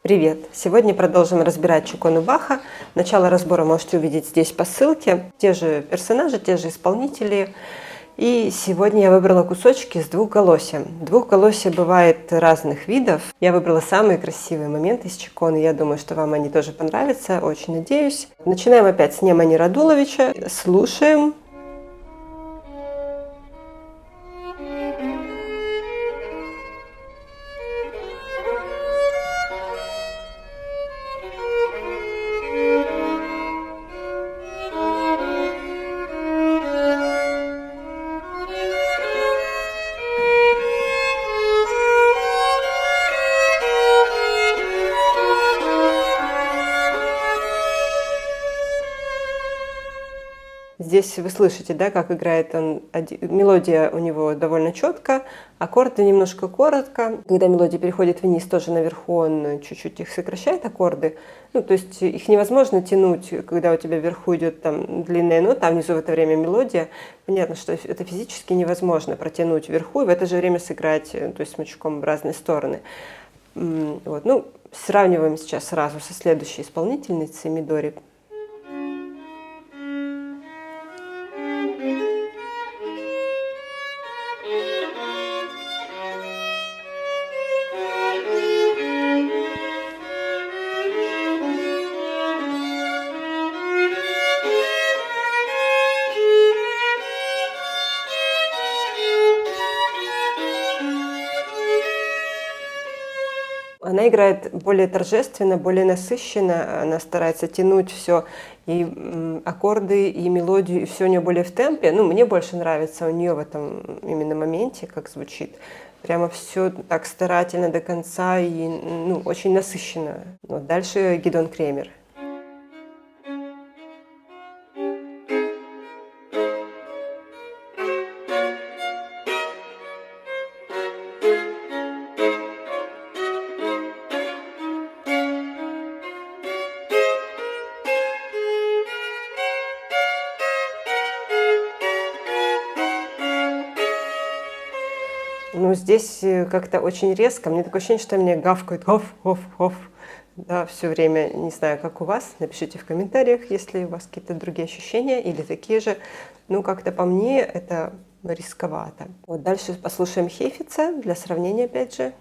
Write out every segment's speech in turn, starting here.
Привет! Сегодня продолжим разбирать чакону Баха. Начало разбора можете увидеть здесь по ссылке. Те же персонажи, те же исполнители. И сегодня я выбрала кусочки с двухголосием. Двухголосие бывает разных видов. Я выбрала самые красивые моменты из чаконы. Я думаю, что вам они тоже понравятся. Очень надеюсь. Начинаем опять с Немани Радуловича. Слушаем. Здесь вы слышите, да, как играет он. Мелодия у него довольно четко, аккорды немножко коротко. Когда мелодия переходит вниз, тоже наверху он чуть-чуть их сокращает, аккорды. Ну, то есть их невозможно тянуть, когда у тебя вверху идет там длинная нота, а внизу в это время мелодия. Понятно, что это физически невозможно протянуть вверху и в это же время сыграть, то есть смычком в разные стороны. Вот. Ну, сравниваем сейчас сразу со следующей исполнительницей Мидори. Она играет более торжественно, более насыщенно, она старается тянуть все, и аккорды, и мелодию, и все у нее более в темпе. Ну, мне больше нравится у нее в этом именно моменте, как звучит. Прямо все так старательно до конца и очень насыщенно. Вот дальше Гидеон Кремер. Ну, здесь как-то очень резко. Мне такое ощущение, что мне гавкают хоф. Да, все время. Не знаю, как у вас. Напишите в комментариях, если у вас какие-то другие ощущения или такие же. Ну, как-то по мне это рисковато. Вот дальше послушаем Хейфица для сравнения опять же.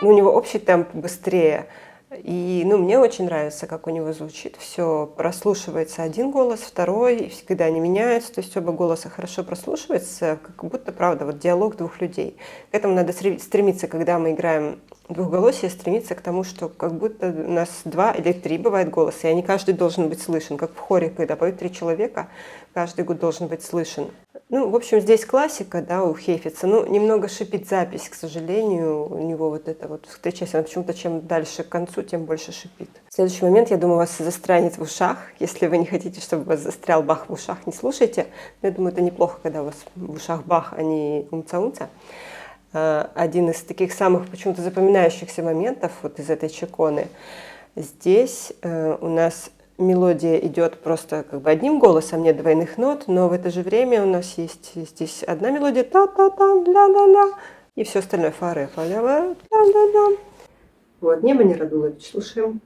У него общий темп быстрее. И мне очень нравится, как у него звучит. Все прослушивается один голос, второй, и всегда они меняются. То есть оба голоса хорошо прослушиваются, как будто, правда, вот диалог двух людей. К этому надо стремиться, когда мы играем двухголосие, стремиться к тому, что как будто у нас 2 или 3 бывает голоса, и они каждый должен быть слышен. Как в хоре, когда поют 3 человека, каждый должен быть слышен. В общем, здесь классика, да, у Хейфица. Немного шипит запись, к сожалению. У него вот это вот встречается. Она почему-то чем дальше к концу, тем больше шипит. В следующий момент, я думаю, вас застрянет в ушах. Если вы не хотите, чтобы у вас застрял Бах в ушах, не слушайте. Но я думаю, это неплохо, когда у вас в ушах Бах, а не умца-умца. Один из таких самых почему-то запоминающихся моментов вот из этой чаконы. Здесь у нас мелодия идет просто как бы одним голосом, нет двойных нот, но в это же время у нас есть здесь одна мелодия та-та-та, ля-ля-ля, и все остальное фа-ре, фа-ля-ля, ля-ля-ля. Вот, Немани Радулович, слушаем.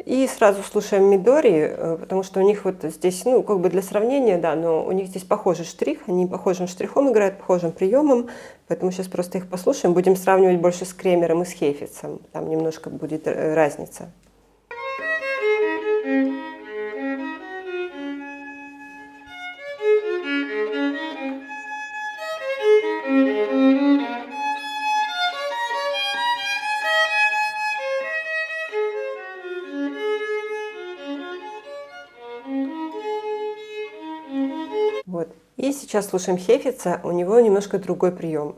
И сразу слушаем Мидори, потому что у них вот здесь, как бы для сравнения, да, но у них здесь похожий штрих, они похожим штрихом играют, похожим приемом, поэтому сейчас просто их послушаем, будем сравнивать больше с Кремером и с Хейфицем, там немножко будет разница. И сейчас слушаем Хефица, у него немножко другой прием.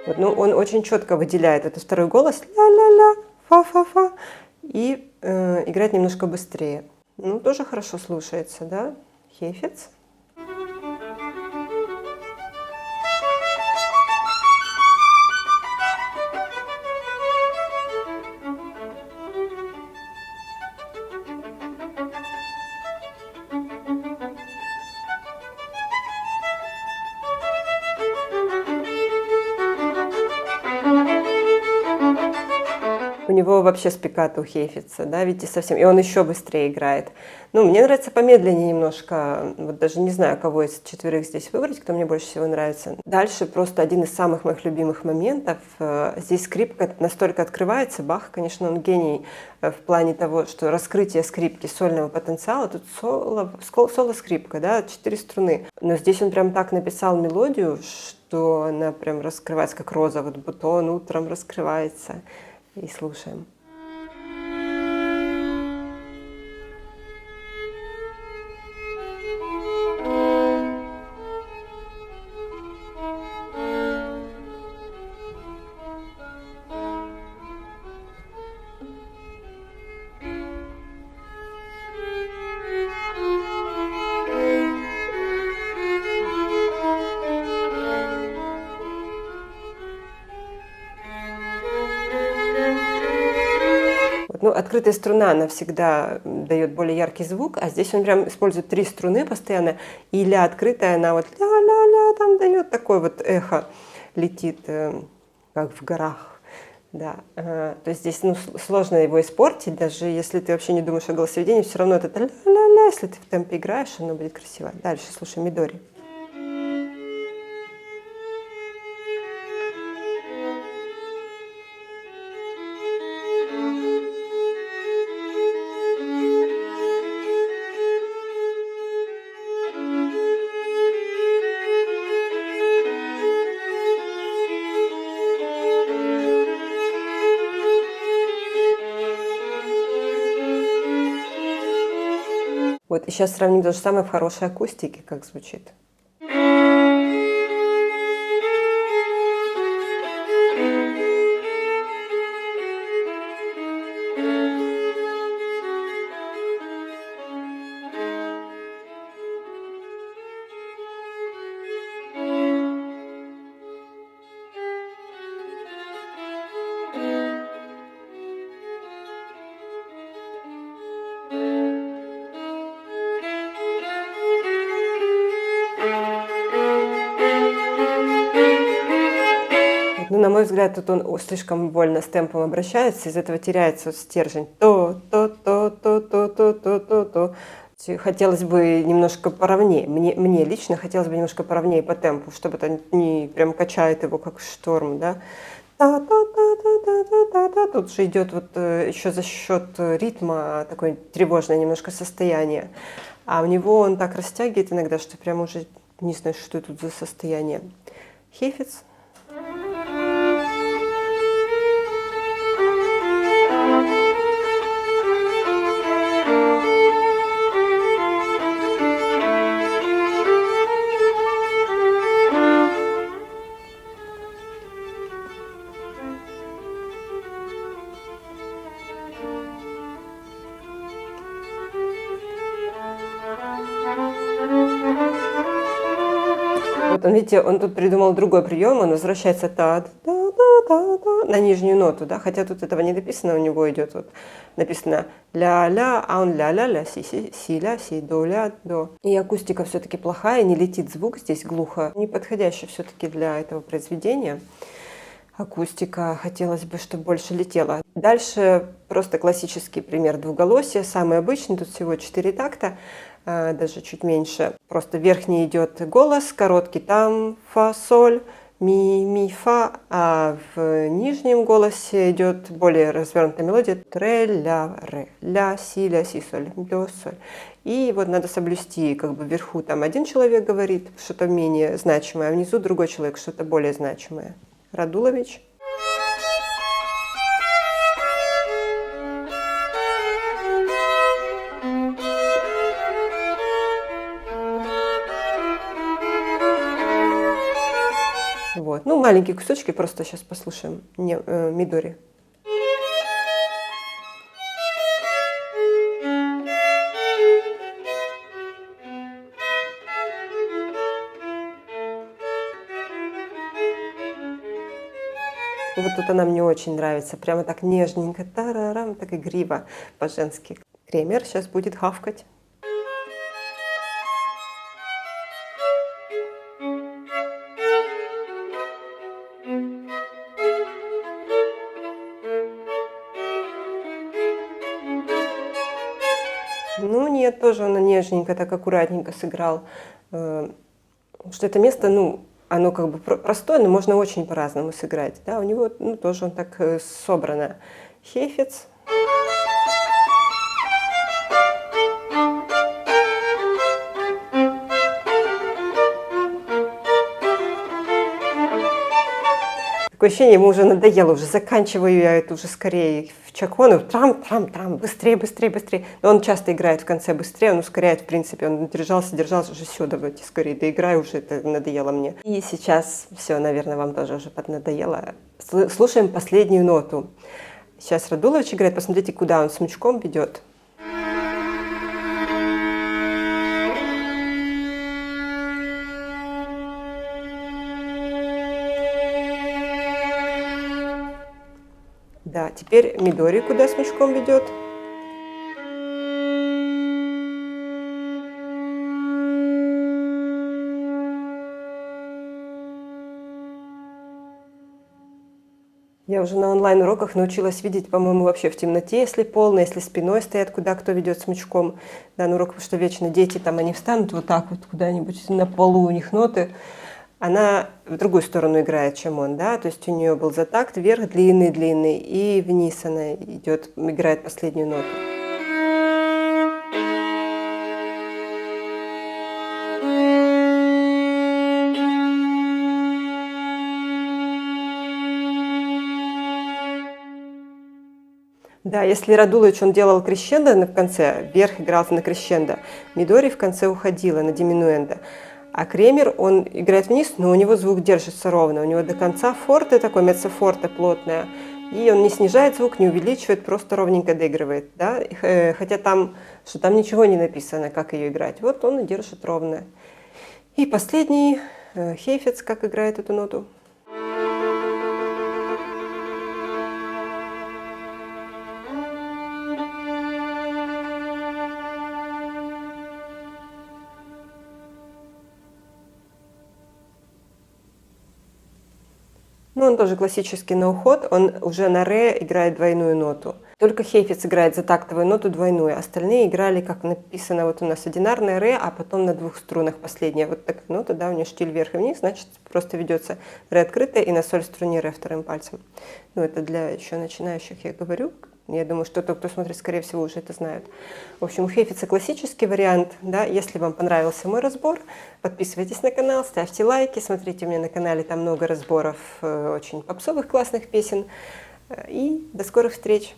Вот, ну, он очень четко выделяет этот второй голос, ля-ля-ля, фа-фа-фа, и играет немножко быстрее. Ну, тоже хорошо слушается, да, Хефиц. У него вообще спикато у Хефица, да, видите, совсем, и он еще быстрее играет. Ну, мне нравится помедленнее немножко, вот даже не знаю, кого из четверых здесь выбрать, кто мне больше всего нравится. Дальше просто один из самых моих любимых моментов. Здесь скрипка настолько открывается, Бах, конечно, он гений в плане того, что раскрытие скрипки, сольного потенциала, тут соло-скрипка, да, 4 струны. Но здесь он прям так написал мелодию, что она прям раскрывается, как роза, вот бутон утром раскрывается. И слушаем. Ну, открытая струна, она всегда дает более яркий звук, а здесь он прям использует 3 струны постоянно, и ля открытая, она вот ля-ля-ля, там дает такое вот эхо, летит, как в горах. Да. То есть здесь сложно его испортить, даже если ты вообще не думаешь о голосоведении, все равно это ля-ля-ля, если ты в темпе играешь, оно будет красиво. Дальше слушаем Мидори. Вот, и сейчас сравним то же самое в хорошей акустике, как звучит. Ну, на мой взгляд, тут он слишком больно с темпом обращается, из этого теряется стержень. То. Хотелось бы немножко поровнее. Мне лично хотелось бы немножко поровнее по темпу, чтобы это не прям качает его, как шторм, да. Тут же идет вот еще за счет ритма такое тревожное немножко состояние. А у него он так растягивает иногда, что прям уже не знаю, что тут за состояние. Хефиц. Вот он, видите, он тут придумал другой прием, он возвращается на нижнюю ноту, да, хотя тут этого не написано, у него идет вот написано ля-ля, а он ля-ля-ля, си-ля, си-до-ля, до. И акустика все-таки плохая, не летит звук, здесь глухо, не подходящий все-таки для этого произведения. Акустика, хотелось бы, чтобы больше летела. Дальше просто классический пример двуголосия, самый обычный, тут всего 4 такта, даже чуть меньше. Просто верхний идет голос, короткий там, фа, соль, ми, фа, а в нижнем голосе идет более развернутая мелодия тре, ля, ре, ля, си, соль, до, соль. И вот надо соблюсти, как бы вверху там один человек говорит что-то менее значимое, а внизу другой человек что-то более значимое. Радулович. Вот. Ну, маленькие кусочки, просто сейчас послушаем. Мидори. Вот тут она мне очень нравится. Прямо так нежненько, тарарам, так игриво по-женски. Кремер сейчас будет хавкать. Ну нет, тоже он нежненько, так аккуратненько сыграл. Что это место, ну, оно как бы простое, но можно очень по-разному сыграть. Да? У него тоже он так собрано. Хейфец. Такое ощущение, ему уже надоело, уже заканчиваю я это уже скорее в чакону, трам, быстрее. Но он часто играет в конце быстрее, он ускоряет, в принципе, он держался, уже все, давайте скорее доиграю, уже это надоело мне. И сейчас все, наверное, вам тоже уже поднадоело. Слушаем последнюю ноту. Сейчас Радулович играет, посмотрите, куда он смычком ведет. Да, теперь Мидори куда смычком ведет. Я уже на онлайн-уроках научилась видеть, по-моему, вообще в темноте, если полно, если спиной стоят, куда кто ведет смычком. Да, на урок, потому что вечно дети там, они встанут вот так вот куда-нибудь на полу, у них ноты. Она в другую сторону играет, чем он, да, то есть у нее был затакт вверх длинный, и вниз она идет, играет последнюю ноту. Да, если Радулович, он делал крещендо в конце, вверх играл на крещендо, Мидори в конце уходила на диминуэндо. А Кремер, он играет вниз, но у него звук держится ровно. У него до конца форте такое, меццофорте плотное. И он не снижает звук, не увеличивает, просто ровненько доигрывает. Да? Хотя там ничего не написано, как ее играть. Вот он и держит ровно. И последний, Хейфец, как играет эту ноту. Ну, он тоже классический на уход, он уже на ре играет двойную ноту. Только Хейфец играет за тактовую ноту двойную, остальные играли, как написано, вот у нас одинарная ре, а потом на двух струнах последняя. Вот такая нота, да, у нее штиль вверх и вниз, значит, просто ведется ре открытая и на соль струне ре вторым пальцем. Ну, это для еще начинающих, я говорю. Я думаю, что тот, кто смотрит, скорее всего, уже это знают. В общем, у Хейфеца классический вариант. Да? Если вам понравился мой разбор, подписывайтесь на канал, ставьте лайки, смотрите у меня на канале, там много разборов очень попсовых классных песен. И до скорых встреч!